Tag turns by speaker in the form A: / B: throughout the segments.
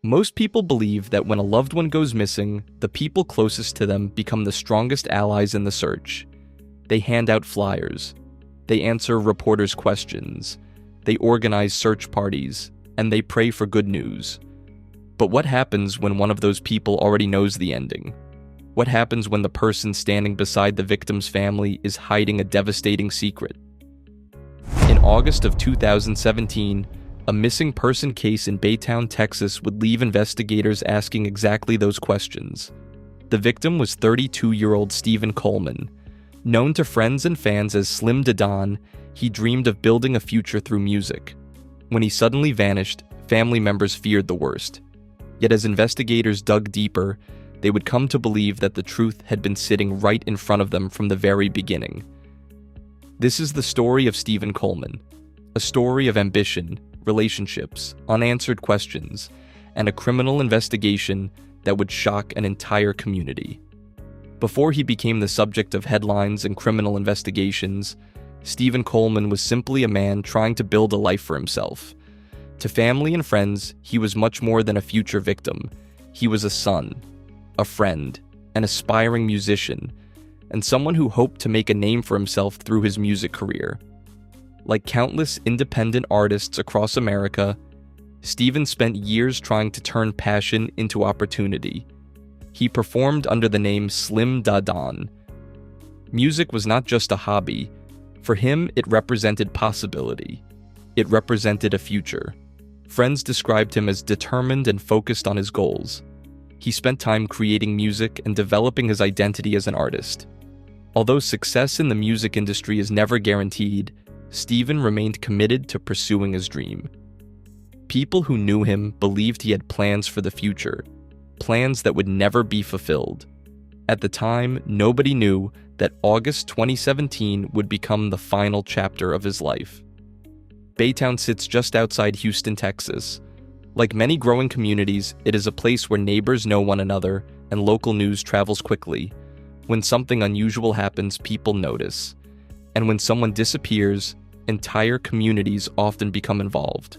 A: Most people believe that when a loved one goes missing, the people closest to them become the strongest allies in the search. They hand out flyers. They answer reporters' questions. They organize search parties, and they pray for good news. But what happens when one of those people already knows the ending? What happens when the person standing beside the victim's family is hiding a devastating secret? In August of 2017, a missing person case in Baytown, Texas would leave investigators asking exactly those questions. The victim was 32-year-old Stephen Coleman. Known to friends and fans as Slim Da Don, he dreamed of building a future through music. When he suddenly vanished, family members feared the worst. Yet as investigators dug deeper, they would come to believe that the truth had been sitting right in front of them from the very beginning. This is the story of Stephen Coleman, a story of ambition, relationships, unanswered questions, and a criminal investigation that would shock an entire community. Before he became the subject of headlines and criminal investigations, Stephen Coleman was simply a man trying to build a life for himself. To family and friends, he was much more than a future victim. He was a son, a friend, an aspiring musician, and someone who hoped to make a name for himself through his music career. Like countless independent artists across America, Stephen spent years trying to turn passion into opportunity. He performed under the name Slim Da Don. Music was not just a hobby. For him, it represented possibility. It represented a future. Friends described him as determined and focused on his goals. He spent time creating music and developing his identity as an artist. Although success in the music industry is never guaranteed, Stephen remained committed to pursuing his dream. People who knew him believed he had plans for the future, plans that would never be fulfilled. At the time, nobody knew that August 2017 would become the final chapter of his life. Baytown sits just outside Houston, Texas. Like many growing communities, it is a place where neighbors know one another and local news travels quickly. When something unusual happens, people notice. And when someone disappears, entire communities often become involved.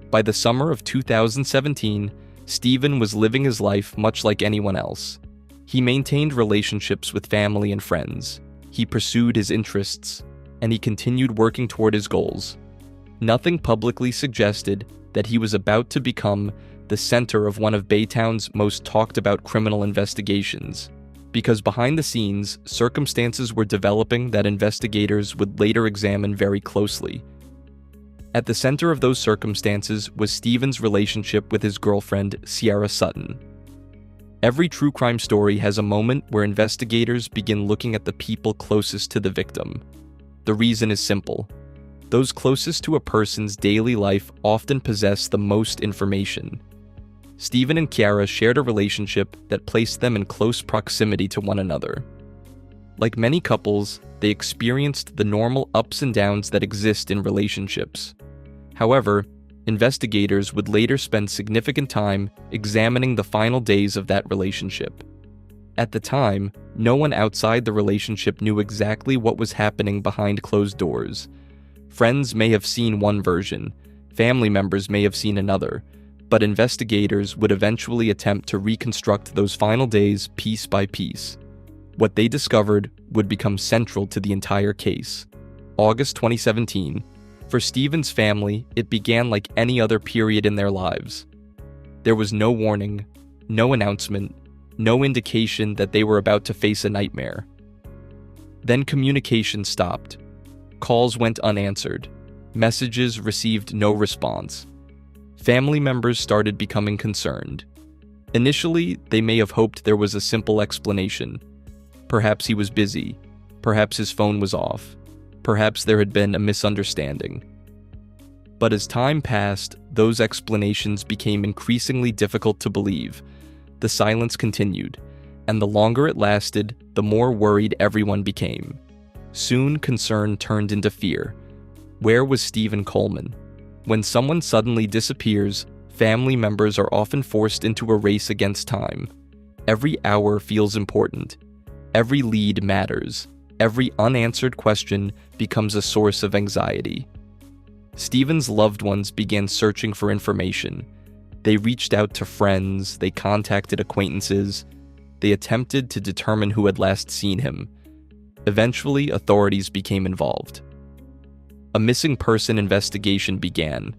A: By the summer of 2017, Stephen was living his life much like anyone else. He maintained relationships with family and friends. He pursued his interests, and he continued working toward his goals. Nothing publicly suggested that he was about to become the center of one of Baytown's most talked-about criminal investigations, because behind the scenes, circumstances were developing that investigators would later examine very closely. At the center of those circumstances was Stephen's relationship with his girlfriend, Ciara Sutton. Every true crime story has a moment where investigators begin looking at the people closest to the victim. The reason is simple. Those closest to a person's daily life often possess the most information. Stephen and Ciara shared a relationship that placed them in close proximity to one another. Like many couples, they experienced the normal ups and downs that exist in relationships. However, investigators would later spend significant time examining the final days of that relationship. At the time, no one outside the relationship knew exactly what was happening behind closed doors. Friends may have seen one version, family members may have seen another, but investigators would eventually attempt to reconstruct those final days piece by piece. What they discovered would become central to the entire case. August 2017. For Stephen's family, it began like any other period in their lives. There was no warning, no announcement, no indication that they were about to face a nightmare. Then communication stopped. Calls went unanswered. Messages received no response. Family members started becoming concerned. Initially, they may have hoped there was a simple explanation. Perhaps he was busy. Perhaps his phone was off. Perhaps there had been a misunderstanding. But as time passed, those explanations became increasingly difficult to believe. The silence continued, and the longer it lasted, the more worried everyone became. Soon, concern turned into fear. Where was Stephen Coleman? When someone suddenly disappears, family members are often forced into a race against time. Every hour feels important. Every lead matters. Every unanswered question becomes a source of anxiety. Stephen's loved ones began searching for information. They reached out to friends, they contacted acquaintances, they attempted to determine who had last seen him. Eventually, authorities became involved. A missing person investigation began.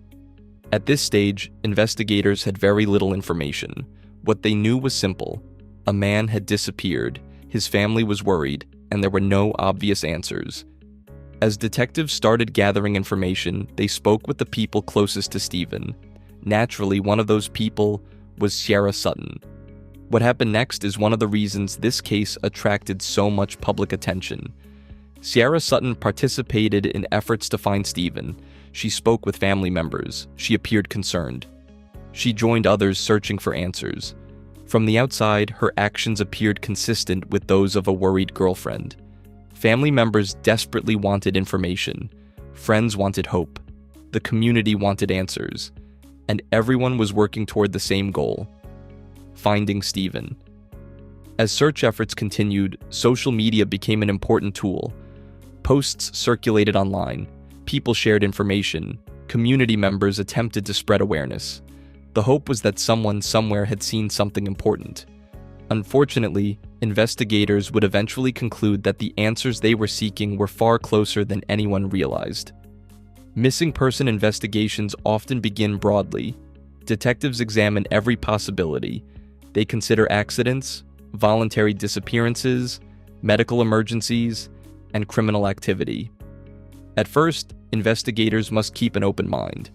A: At this stage, investigators had very little information. What they knew was simple. A man had disappeared, his family was worried, and there were no obvious answers. As detectives started gathering information, they spoke with the people closest to Stephen. Naturally, one of those people was Ciara Sutton. What happened next is one of the reasons this case attracted so much public attention. Ciara Sutton participated in efforts to find Stephen. She spoke with family members. She appeared concerned. She joined others searching for answers. From the outside, her actions appeared consistent with those of a worried girlfriend. Family members desperately wanted information. Friends wanted hope. The community wanted answers. And everyone was working toward the same goal: finding Stephen. As search efforts continued, social media became an important tool. Posts circulated online. People shared information. Community members attempted to spread awareness. The hope was that someone somewhere had seen something important. Unfortunately, investigators would eventually conclude that the answers they were seeking were far closer than anyone realized. Missing person investigations often begin broadly. Detectives examine every possibility. They consider accidents, voluntary disappearances, medical emergencies, and criminal activity. At first, investigators must keep an open mind.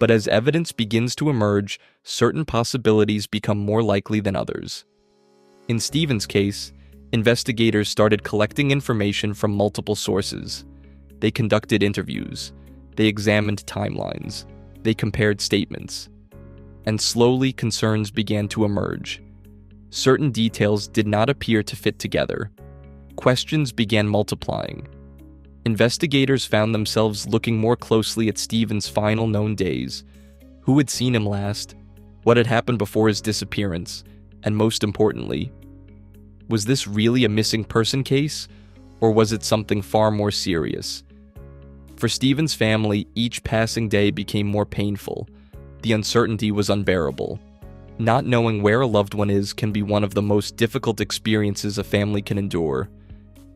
A: But as evidence begins to emerge, certain possibilities become more likely than others. In Stephen's case, investigators started collecting information from multiple sources. They conducted interviews. They examined timelines. They compared statements. And slowly, concerns began to emerge. Certain details did not appear to fit together. Questions began multiplying. Investigators found themselves looking more closely at Stephen's final known days. Who had seen him last? What had happened before his disappearance? And most importantly, was this really a missing person case, or was it something far more serious? For Stephen's family, each passing day became more painful. The uncertainty was unbearable. Not knowing where a loved one is can be one of the most difficult experiences a family can endure.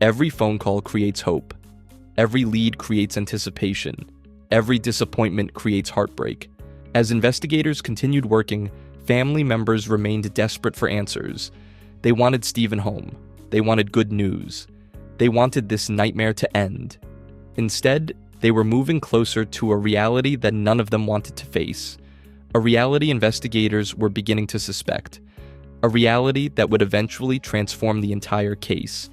A: Every phone call creates hope. Every lead creates anticipation. Every disappointment creates heartbreak. As investigators continued working, family members remained desperate for answers. They wanted Stephen home. They wanted good news. They wanted this nightmare to end. Instead, they were moving closer to a reality that none of them wanted to face. A reality investigators were beginning to suspect. A reality that would eventually transform the entire case.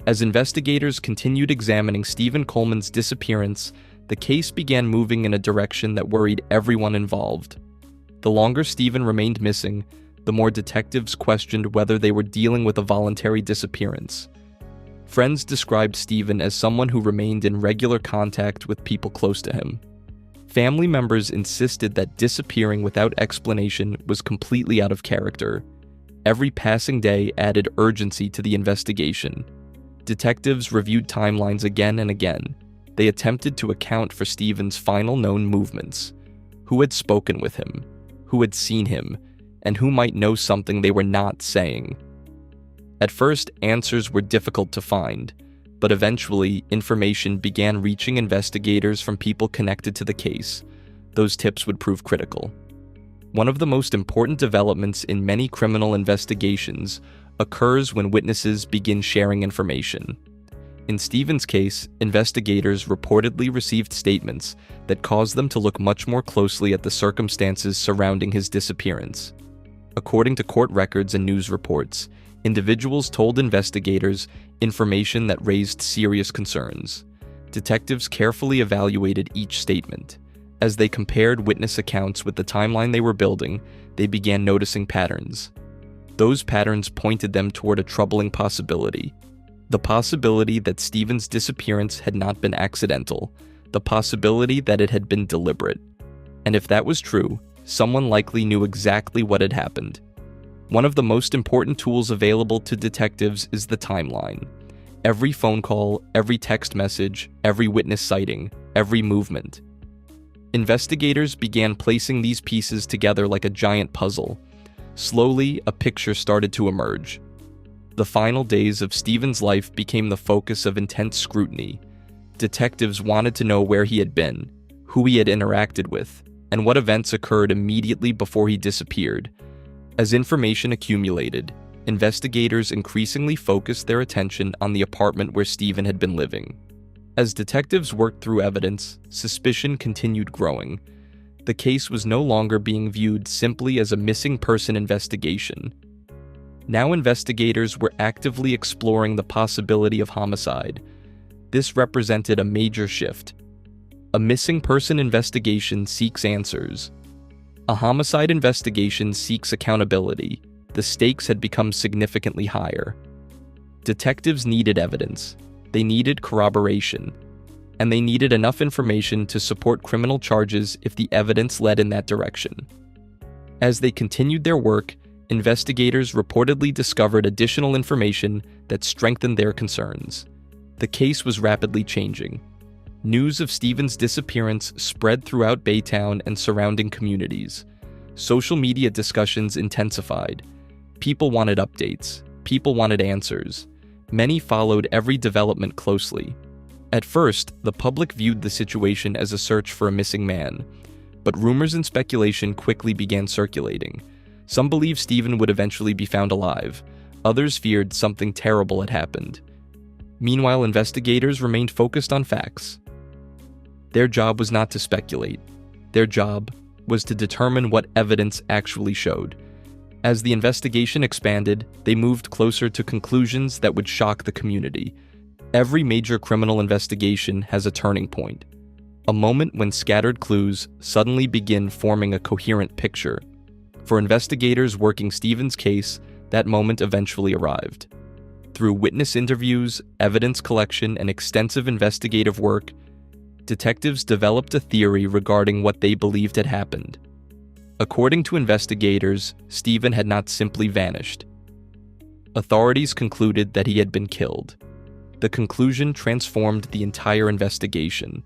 A: As investigators continued examining Stephen Coleman's disappearance, the case began moving in a direction that worried everyone involved. The longer Stephen remained missing, the more detectives questioned whether they were dealing with a voluntary disappearance. Friends described Stephen as someone who remained in regular contact with people close to him. Family members insisted that disappearing without explanation was completely out of character. Every passing day added urgency to the investigation. Detectives reviewed timelines again and again. They attempted to account for Stephen's final known movements. Who had spoken with him? Who had seen him? And who might know something they were not saying? At first, answers were difficult to find, but eventually, information began reaching investigators from people connected to the case. Those tips would prove critical. One of the most important developments in many criminal investigations occurs when witnesses begin sharing information. In Stephen's case, investigators reportedly received statements that caused them to look much more closely at the circumstances surrounding his disappearance. According to court records and news reports, individuals told investigators information that raised serious concerns. Detectives carefully evaluated each statement. As they compared witness accounts with the timeline they were building, they began noticing patterns. Those patterns pointed them toward a troubling possibility. The possibility that Stephen's disappearance had not been accidental. The possibility that it had been deliberate. And if that was true, someone likely knew exactly what had happened. One of the most important tools available to detectives is the timeline. Every phone call, every text message, every witness sighting, every movement. Investigators began placing these pieces together like a giant puzzle. Slowly, a picture started to emerge. The final days of Stephen's life became the focus of intense scrutiny. Detectives wanted to know where he had been, who he had interacted with, and what events occurred immediately before he disappeared. As information accumulated, investigators increasingly focused their attention on the apartment where Stephen had been living. As detectives worked through evidence, suspicion continued growing. The case was no longer being viewed simply as a missing person investigation. Now investigators were actively exploring the possibility of homicide. This represented a major shift. A missing person investigation seeks answers. A homicide investigation seeks accountability. The stakes had become significantly higher. Detectives needed evidence. They needed corroboration. And they needed enough information to support criminal charges if the evidence led in that direction. As they continued their work, investigators reportedly discovered additional information that strengthened their concerns. The case was rapidly changing. News of Stephen's disappearance spread throughout Baytown and surrounding communities. Social media discussions intensified. People wanted updates. People wanted answers. Many followed every development closely. At first, the public viewed the situation as a search for a missing man, but rumors and speculation quickly began circulating. Some believed Stephen would eventually be found alive. Others feared something terrible had happened. Meanwhile, investigators remained focused on facts. Their job was not to speculate. Their job was to determine what evidence actually showed. As the investigation expanded, they moved closer to conclusions that would shock the community. Every major criminal investigation has a turning point, a moment when scattered clues suddenly begin forming a coherent picture. For investigators working Stephen's case, that moment eventually arrived. Through witness interviews, evidence collection, and extensive investigative work, detectives developed a theory regarding what they believed had happened. According to investigators, Stephen had not simply vanished. Authorities concluded that he had been killed. The conclusion transformed the entire investigation.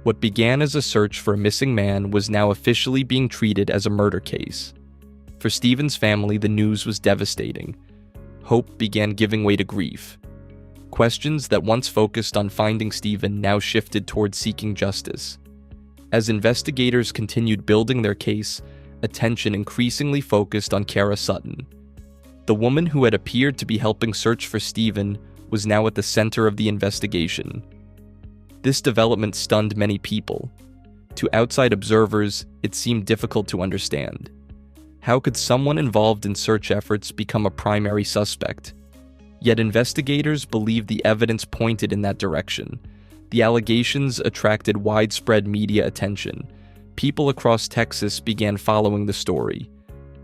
A: What began as a search for a missing man was now officially being treated as a murder case. For Stephen's family, the news was devastating. Hope began giving way to grief. Questions that once focused on finding Stephen now shifted toward seeking justice. As investigators continued building their case, attention increasingly focused on Ciara Sutton. The woman who had appeared to be helping search for Stephen was now at the center of the investigation. This development stunned many people. To outside observers, it seemed difficult to understand. How could someone involved in search efforts become a primary suspect? Yet investigators believed the evidence pointed in that direction. The allegations attracted widespread media attention. People across Texas began following the story.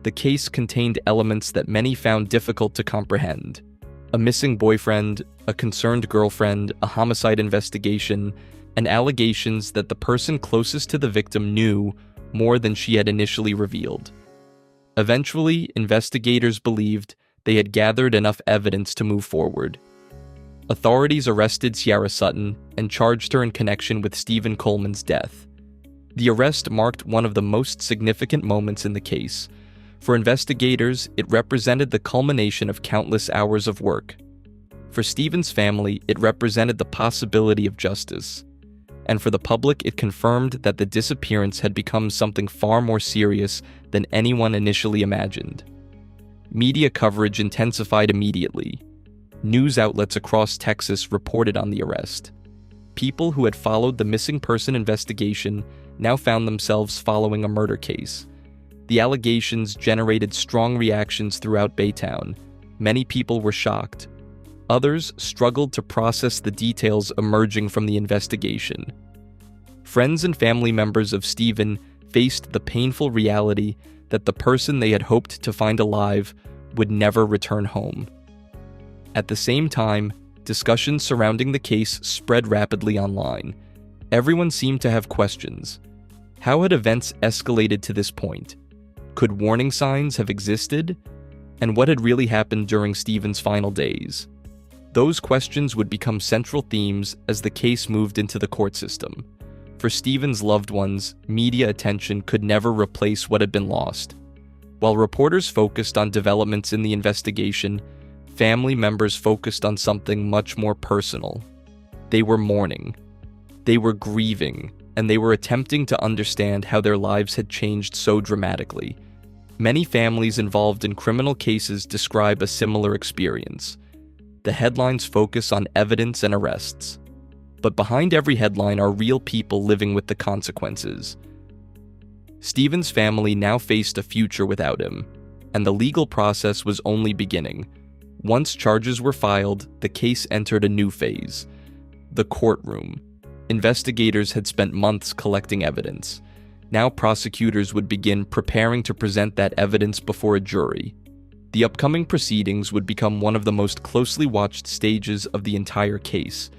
A: The case contained elements that many found difficult to comprehend. A missing boyfriend, a concerned girlfriend, a homicide investigation, and allegations that the person closest to the victim knew more than she had initially revealed. Eventually, investigators believed they had gathered enough evidence to move forward. Authorities arrested Ciara Sutton and charged her in connection with Stephen Coleman's death. The arrest marked one of the most significant moments in the case. For investigators, it represented the culmination of countless hours of work. For Stephen's family, it represented the possibility of justice. And for the public, it confirmed that the disappearance had become something far more serious than anyone initially imagined. Media coverage intensified immediately. News outlets across Texas reported on the arrest. People who had followed the missing person investigation now found themselves following a murder case. The allegations generated strong reactions throughout Baytown. Many people were shocked. Others struggled to process the details emerging from the investigation. Friends and family members of Stephen faced the painful reality that the person they had hoped to find alive would never return home. At the same time, discussions surrounding the case spread rapidly online. Everyone seemed to have questions. How had events escalated to this point? Could warning signs have existed? And what had really happened during Stephen's final days? Those questions would become central themes as the case moved into the court system. For Stephen's loved ones, media attention could never replace what had been lost. While reporters focused on developments in the investigation, family members focused on something much more personal. They were mourning. They were grieving, and they were attempting to understand how their lives had changed so dramatically. Many families involved in criminal cases describe a similar experience. The headlines focus on evidence and arrests. But behind every headline are real people living with the consequences. Stephen's family now faced a future without him, and the legal process was only beginning. Once charges were filed, the case entered a new phase. The courtroom. Investigators had spent months collecting evidence. Now prosecutors would begin preparing to present that evidence before a jury. The upcoming proceedings would become one of the most closely watched stages of the entire case.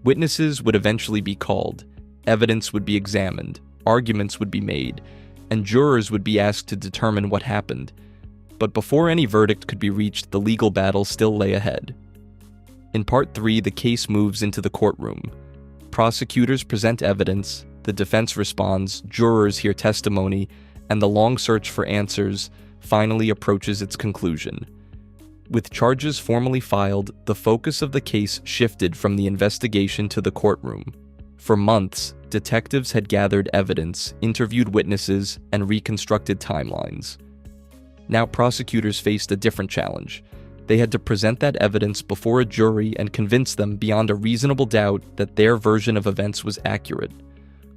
A: Witnesses would eventually be called, evidence would be examined, arguments would be made, and jurors would be asked to determine what happened. But before any verdict could be reached, the legal battle still lay ahead. In Part 3, the case moves into the courtroom. Prosecutors present evidence, the defense responds, jurors hear testimony, and the long search for answers finally approaches its conclusion. With charges formally filed, the focus of the case shifted from the investigation to the courtroom. For months, detectives had gathered evidence, interviewed witnesses, and reconstructed timelines. Now prosecutors faced a different challenge. They had to present that evidence before a jury and convince them beyond a reasonable doubt that their version of events was accurate.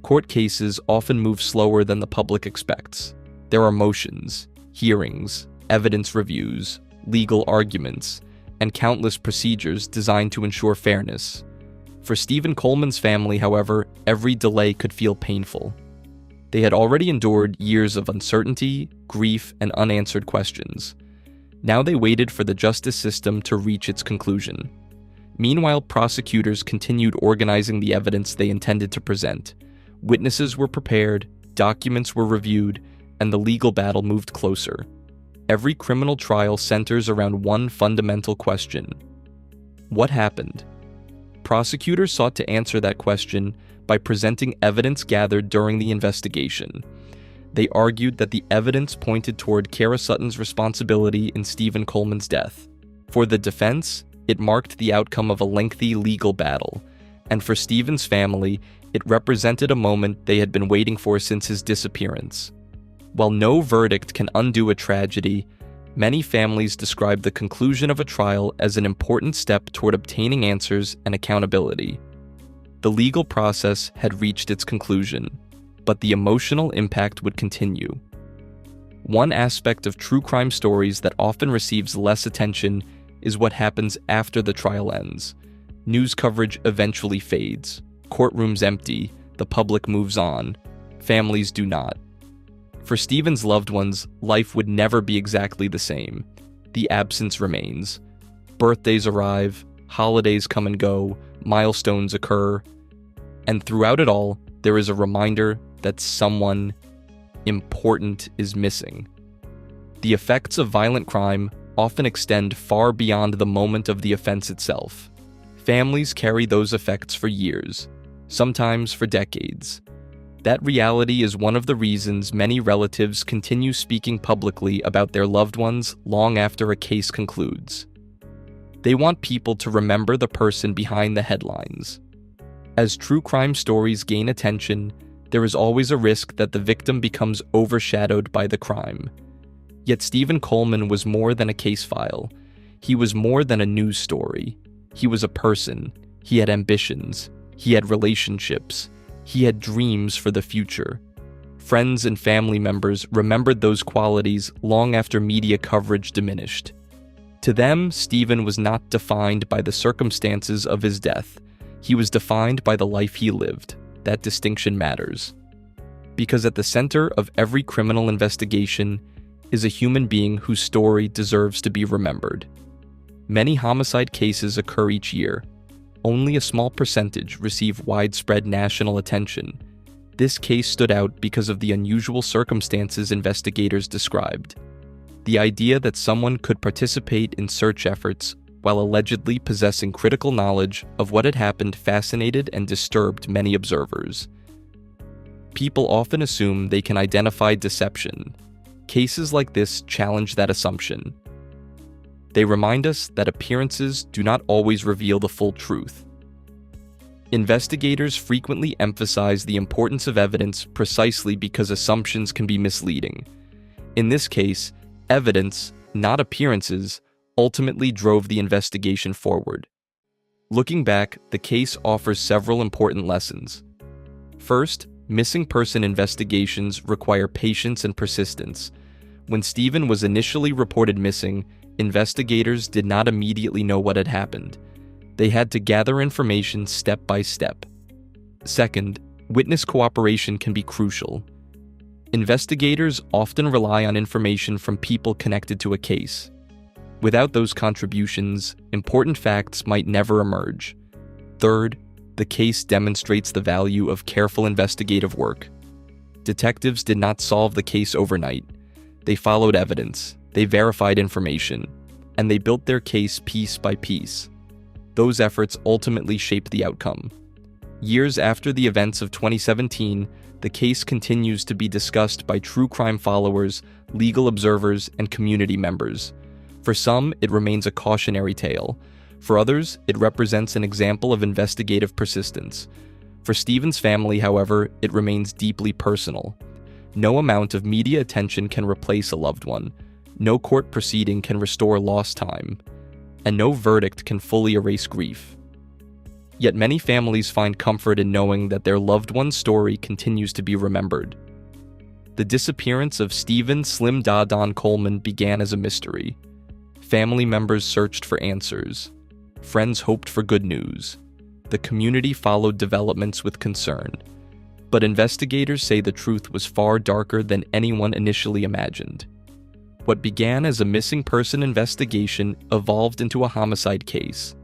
A: Court cases often move slower than the public expects. There are motions, hearings, evidence reviews, legal arguments, and countless procedures designed to ensure fairness. For Stephen Coleman's family, however, every delay could feel painful. They had already endured years of uncertainty, grief, and unanswered questions. Now they waited for the justice system to reach its conclusion. Meanwhile, prosecutors continued organizing the evidence they intended to present. Witnesses were prepared, documents were reviewed, and the legal battle moved closer. Every criminal trial centers around one fundamental question: what happened? Prosecutors sought to answer that question by presenting evidence gathered during the investigation. They argued that the evidence pointed toward Ciara Sutton's responsibility in Stephen Coleman's death. For the defense, it marked the outcome of a lengthy legal battle, and for Stephen's family, it represented a moment they had been waiting for since his disappearance. While no verdict can undo a tragedy, many families describe the conclusion of a trial as an important step toward obtaining answers and accountability. The legal process had reached its conclusion, but the emotional impact would continue. One aspect of true crime stories that often receives less attention is what happens after the trial ends. News coverage eventually fades. Courtrooms empty. The public moves on. Families do not. For Stephen's loved ones, life would never be exactly the same. The absence remains. Birthdays arrive, holidays come and go, milestones occur, and throughout it all, there is a reminder that someone important is missing. The effects of violent crime often extend far beyond the moment of the offense itself. Families carry those effects for years, sometimes for decades. That reality is one of the reasons many relatives continue speaking publicly about their loved ones long after a case concludes. They want people to remember the person behind the headlines. As true crime stories gain attention, there is always a risk that the victim becomes overshadowed by the crime. Yet Stephen Coleman was more than a case file. He was more than a news story. He was a person. He had ambitions. He had relationships. He had dreams for the future. Friends and family members remembered those qualities long after media coverage diminished. To them, Stephen was not defined by the circumstances of his death. He was defined by the life he lived. That distinction matters. Because at the center of every criminal investigation is a human being whose story deserves to be remembered. Many homicide cases occur each year. Only a small percentage receive widespread national attention. This case stood out because of the unusual circumstances investigators described. The idea that someone could participate in search efforts while allegedly possessing critical knowledge of what had happened fascinated and disturbed many observers. People often assume they can identify deception. Cases like this challenge that assumption. They remind us that appearances do not always reveal the full truth. Investigators frequently emphasize the importance of evidence precisely because assumptions can be misleading. In this case, evidence, not appearances, ultimately drove the investigation forward. Looking back, the case offers several important lessons. First, missing person investigations require patience and persistence. When Stephen was initially reported missing, investigators did not immediately know what had happened. They had to gather information step by step. Second, witness cooperation can be crucial. Investigators often rely on information from people connected to a case. Without those contributions, important facts might never emerge. Third, the case demonstrates the value of careful investigative work. Detectives did not solve the case overnight. They followed evidence, they verified information, and they built their case piece by piece. Those efforts ultimately shaped the outcome. Years after the events of 2017, the case continues to be discussed by true crime followers, legal observers, and community members. For some, it remains a cautionary tale. For others, it represents an example of investigative persistence. For Stephen's family, however, it remains deeply personal. No amount of media attention can replace a loved one. No court proceeding can restore lost time. And no verdict can fully erase grief. Yet many families find comfort in knowing that their loved one's story continues to be remembered. The disappearance of Stephen "Slim Da Don" Coleman began as a mystery. Family members searched for answers. Friends hoped for good news. The community followed developments with concern. But investigators say the truth was far darker than anyone initially imagined. What began as a missing person investigation evolved into a homicide case.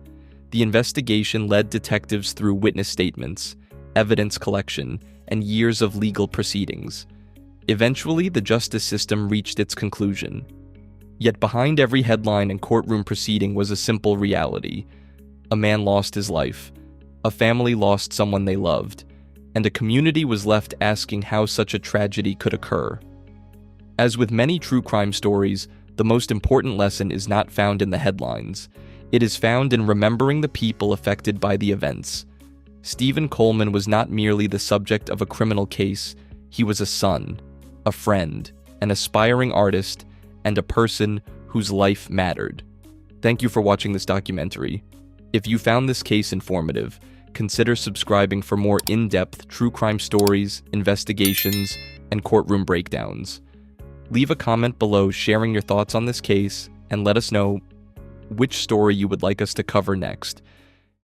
A: The investigation led detectives through witness statements, evidence collection, and years of legal proceedings. Eventually, the justice system reached its conclusion. Yet behind every headline and courtroom proceeding was a simple reality. A man lost his life. A family lost someone they loved. And a community was left asking how such a tragedy could occur. As with many true crime stories, the most important lesson is not found in the headlines. It is found in remembering the people affected by the events. Stephen Coleman was not merely the subject of a criminal case, he was a son, a friend, an aspiring artist, and a person whose life mattered. Thank you for watching this documentary. If you found this case informative, consider subscribing for more in-depth true crime stories, investigations, and courtroom breakdowns. Leave a comment below sharing your thoughts on this case, and let us know which story you would like us to cover next.